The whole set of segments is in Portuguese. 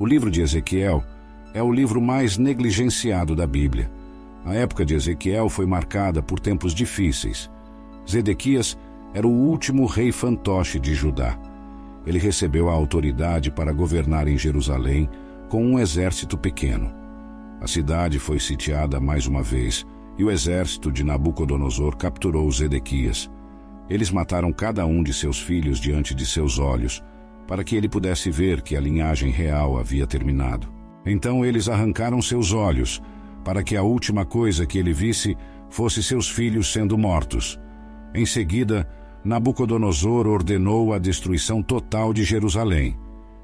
O livro de Ezequiel é o livro mais negligenciado da Bíblia. A época de Ezequiel foi marcada por tempos difíceis. Zedequias era o último rei fantoche de Judá. Ele recebeu a autoridade para governar em Jerusalém com um exército pequeno. A cidade foi sitiada mais uma vez e o exército de Nabucodonosor capturou Zedequias. Eles mataram cada um de seus filhos diante de seus olhos, para que ele pudesse ver que a linhagem real havia terminado. Então eles arrancaram seus olhos, para que a última coisa que ele visse fosse seus filhos sendo mortos. Em seguida, Nabucodonosor ordenou a destruição total de Jerusalém.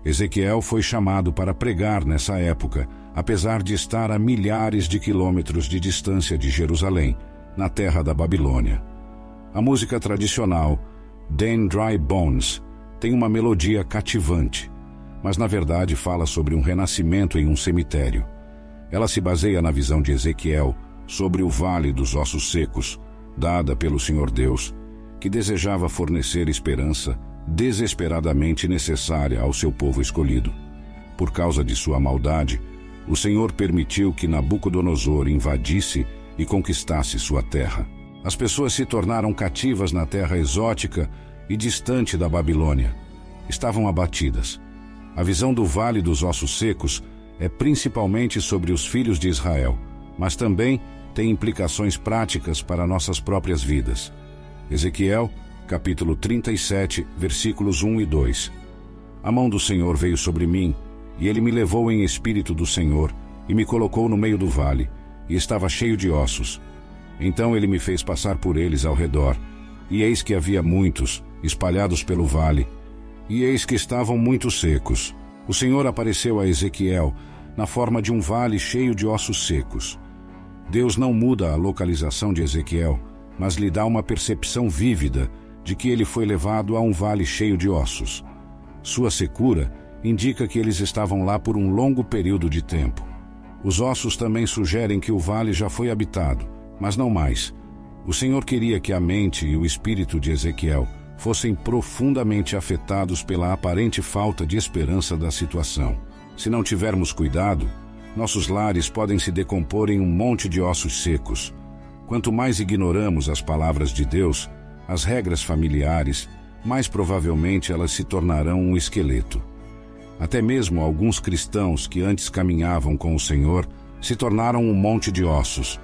Ezequiel foi chamado para pregar nessa época, apesar de estar a milhares de quilômetros de distância de Jerusalém, na terra da Babilônia. A música tradicional, "Dan Dry Bones", tem uma melodia cativante, mas na verdade fala sobre um renascimento em um cemitério. Ela se baseia na visão de Ezequiel sobre o Vale dos Ossos Secos, dada pelo Senhor Deus, que desejava fornecer esperança desesperadamente necessária ao seu povo escolhido. Por causa de sua maldade, o Senhor permitiu que Nabucodonosor invadisse e conquistasse sua terra. As pessoas se tornaram cativas na terra exótica e distante da Babilônia. Estavam abatidas. A visão do Vale dos Ossos Secos é principalmente sobre os filhos de Israel, mas também tem implicações práticas para nossas próprias vidas. Ezequiel, capítulo 37, versículos 1 e 2. A mão do Senhor veio sobre mim, e ele me levou em espírito do Senhor, e me colocou no meio do vale, e estava cheio de ossos. Então ele me fez passar por eles ao redor, e eis que havia muitos, espalhados pelo vale, e eis que estavam muito secos. O Senhor apareceu a Ezequiel na forma de um vale cheio de ossos secos. Deus não muda a localização de Ezequiel, mas lhe dá uma percepção vívida de que ele foi levado a um vale cheio de ossos. Sua secura indica que eles estavam lá por um longo período de tempo. Os ossos também sugerem que o vale já foi habitado, mas não mais. O Senhor queria que a mente e o espírito de Ezequiel fossem profundamente afetados pela aparente falta de esperança da situação. Se não tivermos cuidado, nossos lares podem se decompor em um monte de ossos secos. Quanto mais ignoramos as palavras de Deus, as regras familiares, mais provavelmente elas se tornarão um esqueleto. Até mesmo alguns cristãos que antes caminhavam com o Senhor se tornaram um monte de ossos.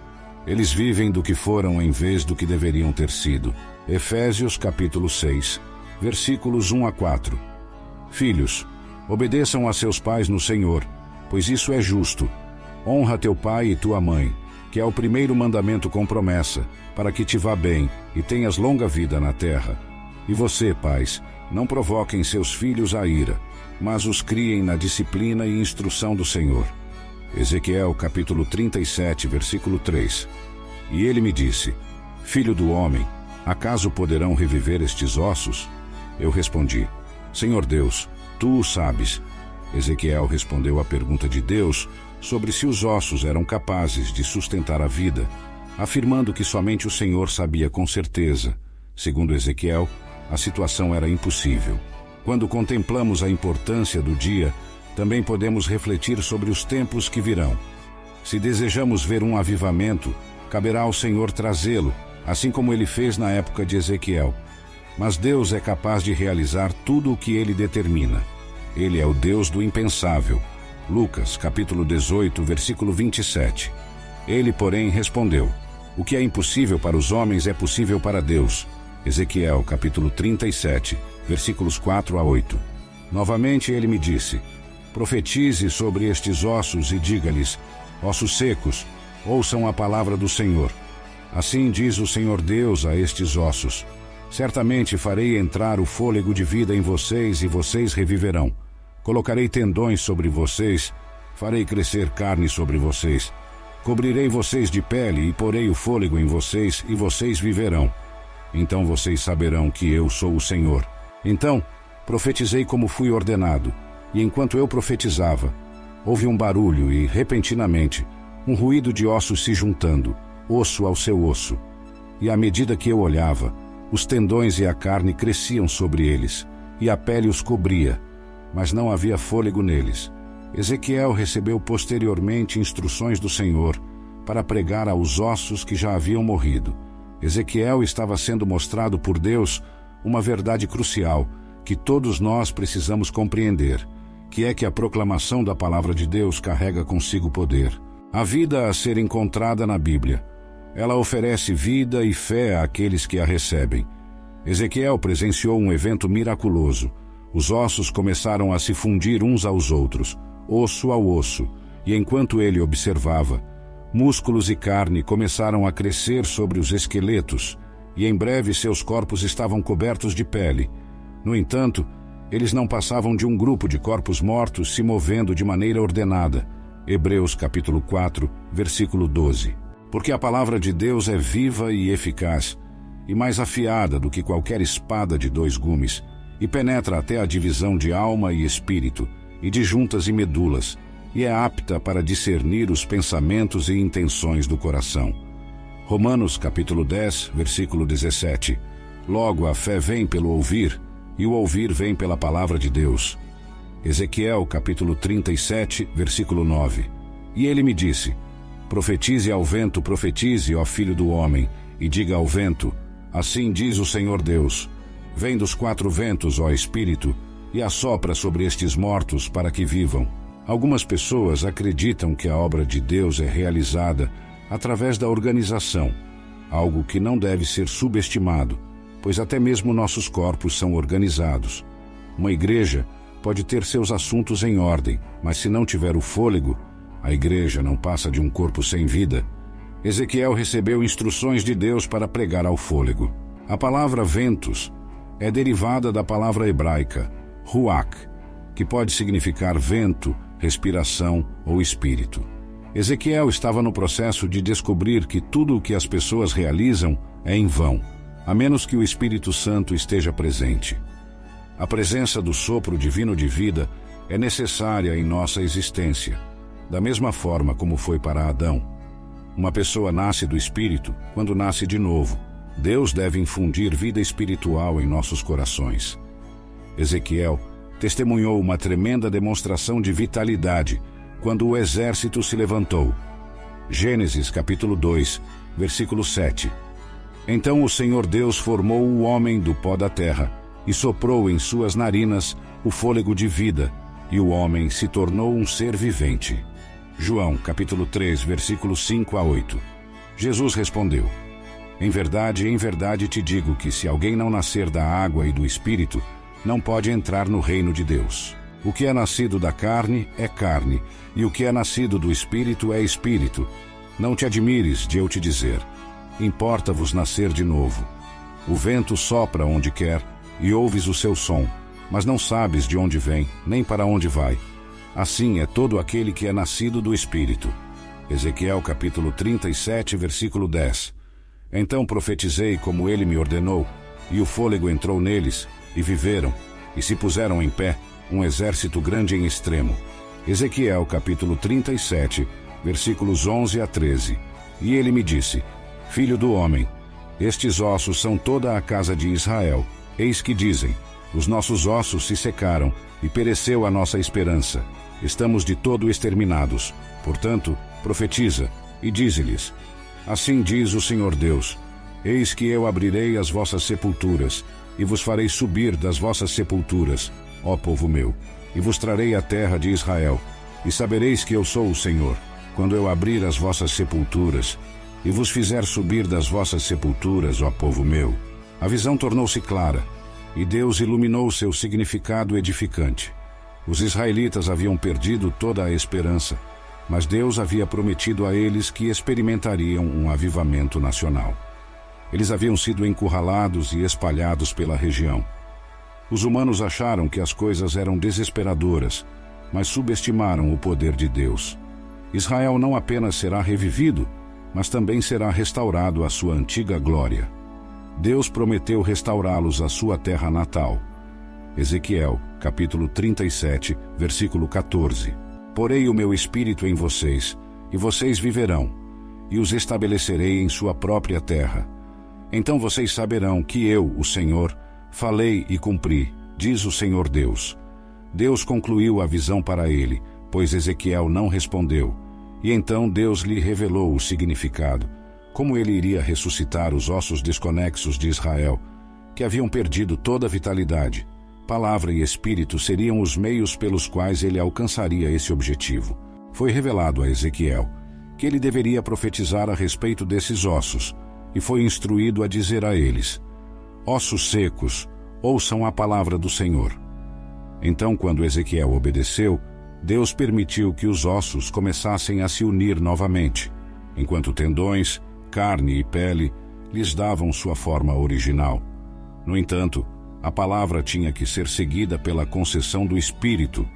Eles vivem do que foram em vez do que deveriam ter sido. Efésios capítulo 6, versículos 1 a 4. Filhos, obedeçam a seus pais no Senhor, pois isso é justo. Honra teu pai e tua mãe, que é o primeiro mandamento com promessa, para que te vá bem e tenhas longa vida na terra. E você, pais, não provoquem seus filhos à ira, mas os criem na disciplina e instrução do Senhor. Ezequiel capítulo 37, versículo 3. E ele me disse: Filho do homem, acaso poderão reviver estes ossos? Eu respondi: Senhor Deus, tu o sabes. Ezequiel respondeu à pergunta de Deus sobre se os ossos eram capazes de sustentar a vida, afirmando que somente o Senhor sabia com certeza. Segundo Ezequiel, a situação era impossível. Quando contemplamos a importância do dia, também podemos refletir sobre os tempos que virão. Se desejamos ver um avivamento, caberá ao Senhor trazê-lo, assim como ele fez na época de Ezequiel. Mas Deus é capaz de realizar tudo o que ele determina. Ele é o Deus do impensável. Lucas, capítulo 18, versículo 27. Ele, porém, respondeu: O que é impossível para os homens é possível para Deus. Ezequiel, capítulo 37, versículos 4 a 8. Novamente ele me disse: Profetize sobre estes ossos e diga-lhes: Ossos secos, ouçam a palavra do Senhor. Assim diz o Senhor Deus a estes ossos: Certamente farei entrar o fôlego de vida em vocês e vocês reviverão. Colocarei tendões sobre vocês, farei crescer carne sobre vocês. Cobrirei vocês de pele e porei o fôlego em vocês e vocês viverão. Então vocês saberão que eu sou o Senhor. Então profetizei como fui ordenado, e enquanto eu profetizava, houve um barulho e, repentinamente, um ruído de ossos se juntando, osso ao seu osso. E à medida que eu olhava, os tendões e a carne cresciam sobre eles, e a pele os cobria, mas não havia fôlego neles. Ezequiel recebeu posteriormente instruções do Senhor para pregar aos ossos que já haviam morrido. Ezequiel estava sendo mostrado por Deus uma verdade crucial que todos nós precisamos compreender, que é que a proclamação da palavra de Deus carrega consigo poder. A vida a ser encontrada na Bíblia. Ela oferece vida e fé àqueles que a recebem. Ezequiel presenciou um evento miraculoso. Os ossos começaram a se fundir uns aos outros, osso ao osso, e enquanto ele observava, músculos e carne começaram a crescer sobre os esqueletos, e em breve seus corpos estavam cobertos de pele. No entanto, eles não passavam de um grupo de corpos mortos se movendo de maneira ordenada. Hebreus capítulo 4, versículo 12. Porque a palavra de Deus é viva e eficaz, e mais afiada do que qualquer espada de 2 gumes, e penetra até a divisão de alma e espírito, e de juntas e medulas, e é apta para discernir os pensamentos e intenções do coração. Romanos capítulo 10, versículo 17. Logo a fé vem pelo ouvir, e o ouvir vem pela palavra de Deus. Ezequiel capítulo 37, versículo 9. E ele me disse: profetize ao vento, profetize, ó filho do homem, e diga ao vento: assim diz o Senhor Deus, vem dos 4 ventos, ó Espírito, e assopra sobre estes mortos para que vivam. Algumas pessoas acreditam que a obra de Deus é realizada através da organização, algo que não deve ser subestimado, pois até mesmo nossos corpos são organizados. Uma igreja pode ter seus assuntos em ordem, mas se não tiver o fôlego, a igreja não passa de um corpo sem vida. Ezequiel recebeu instruções de Deus para pregar ao fôlego. A palavra ventos é derivada da palavra hebraica ruach, que pode significar vento, respiração ou espírito. Ezequiel estava no processo de descobrir que tudo o que as pessoas realizam é em vão, a menos que o Espírito Santo esteja presente. A presença do sopro divino de vida é necessária em nossa existência, da mesma forma como foi para Adão. Uma pessoa nasce do Espírito quando nasce de novo. Deus deve infundir vida espiritual em nossos corações. Ezequiel testemunhou uma tremenda demonstração de vitalidade quando o exército se levantou. Gênesis capítulo 2, versículo 7. Então o Senhor Deus formou o homem do pó da terra e soprou em suas narinas o fôlego de vida, e o homem se tornou um ser vivente. João capítulo 3, versículos 5 a 8. Jesus respondeu: em verdade te digo que se alguém não nascer da água e do Espírito, não pode entrar no reino de Deus. O que é nascido da carne é carne, e o que é nascido do Espírito é Espírito. Não te admires de eu te dizer: importa-vos nascer de novo. O vento sopra onde quer, e ouves o seu som, mas não sabes de onde vem, nem para onde vai. Assim é todo aquele que é nascido do Espírito. Ezequiel capítulo 37, versículo 10. Então profetizei como ele me ordenou, e o fôlego entrou neles, e viveram, e se puseram em pé, um exército grande em extremo. Ezequiel capítulo 37, versículos 11 a 13. E ele me disse: filho do homem, estes ossos são toda a casa de Israel. Eis que dizem: os nossos ossos se secaram, e pereceu a nossa esperança. Estamos de todo exterminados. Portanto, profetiza, e dize-lhes: assim diz o Senhor Deus: eis que eu abrirei as vossas sepulturas, e vos farei subir das vossas sepulturas, ó povo meu, e vos trarei a terra de Israel, e sabereis que eu sou o Senhor, quando eu abrir as vossas sepulturas, e vos fizer subir das vossas sepulturas, ó povo meu. A visão tornou-se clara, e Deus iluminou seu significado edificante. Os israelitas haviam perdido toda a esperança, mas Deus havia prometido a eles que experimentariam um avivamento nacional. Eles haviam sido encurralados e espalhados pela região. Os humanos acharam que as coisas eram desesperadoras, mas subestimaram o poder de Deus. Israel não apenas será revivido, mas também será restaurado à sua antiga glória. Deus prometeu restaurá-los à sua terra natal. Ezequiel, capítulo 37, versículo 14. Porei o meu espírito em vocês, e vocês viverão, e os estabelecerei em sua própria terra. Então vocês saberão que eu, o Senhor, falei e cumpri, diz o Senhor Deus. Deus concluiu a visão para ele, pois Ezequiel não respondeu, e então Deus lhe revelou o significado, como ele iria ressuscitar os ossos desconexos de Israel, que haviam perdido toda a vitalidade. Palavra e Espírito seriam os meios pelos quais ele alcançaria esse objetivo. Foi revelado a Ezequiel que ele deveria profetizar a respeito desses ossos, e foi instruído a dizer a eles: ossos secos, ouçam a palavra do Senhor. Então, quando Ezequiel obedeceu, Deus permitiu que os ossos começassem a se unir novamente, enquanto tendões, carne e pele lhes davam sua forma original. No entanto, a palavra tinha que ser seguida pela concessão do Espírito,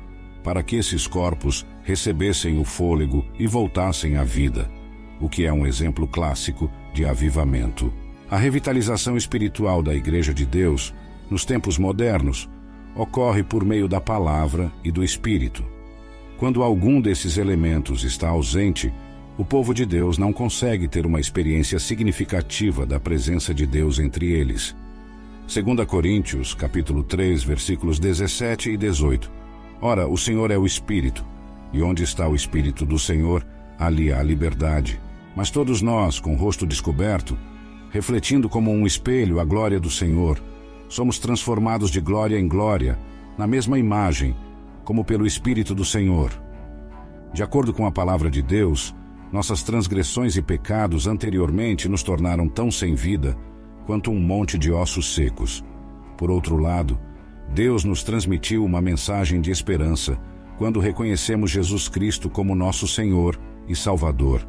para que esses corpos recebessem o fôlego e voltassem à vida, o que é um exemplo clássico de avivamento. A revitalização espiritual da Igreja de Deus, nos tempos modernos, ocorre por meio da palavra e do Espírito. Quando algum desses elementos está ausente, o povo de Deus não consegue ter uma experiência significativa da presença de Deus entre eles. 2 Coríntios, capítulo 3, versículos 17 e 18. Ora, o Senhor é o Espírito, e onde está o Espírito do Senhor, ali há liberdade. Mas todos nós, com o rosto descoberto, refletindo como um espelho a glória do Senhor, somos transformados de glória em glória, na mesma imagem, como pelo Espírito do Senhor. De acordo com a palavra de Deus, nossas transgressões e pecados anteriormente nos tornaram tão sem vida quanto um monte de ossos secos. Por outro lado, Deus nos transmitiu uma mensagem de esperança quando reconhecemos Jesus Cristo como nosso Senhor e Salvador.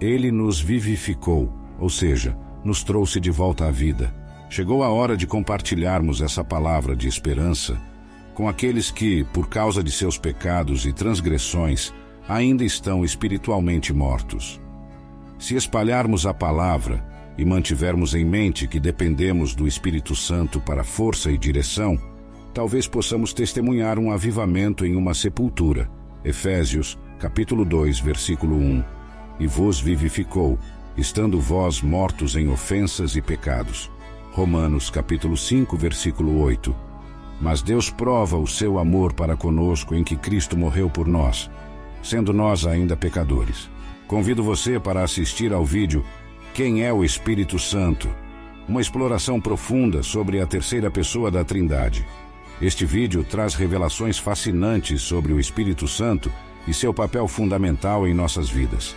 Ele nos vivificou, ou seja, nos trouxe de volta à vida. Chegou a hora de compartilharmos essa palavra de esperança com aqueles que, por causa de seus pecados e transgressões, ainda estão espiritualmente mortos. Se espalharmos a palavra e mantivermos em mente que dependemos do Espírito Santo para força e direção, talvez possamos testemunhar um avivamento em uma sepultura. Efésios, capítulo 2, versículo 1. E vos vivificou, estando vós mortos em ofensas e pecados. Romanos, capítulo 5, versículo 8. Mas Deus prova o seu amor para conosco em que Cristo morreu por nós, sendo nós ainda pecadores. Convido você para assistir ao vídeo Quem é o Espírito Santo? Uma exploração profunda sobre a terceira pessoa da Trindade. Este vídeo traz revelações fascinantes sobre o Espírito Santo e seu papel fundamental em nossas vidas.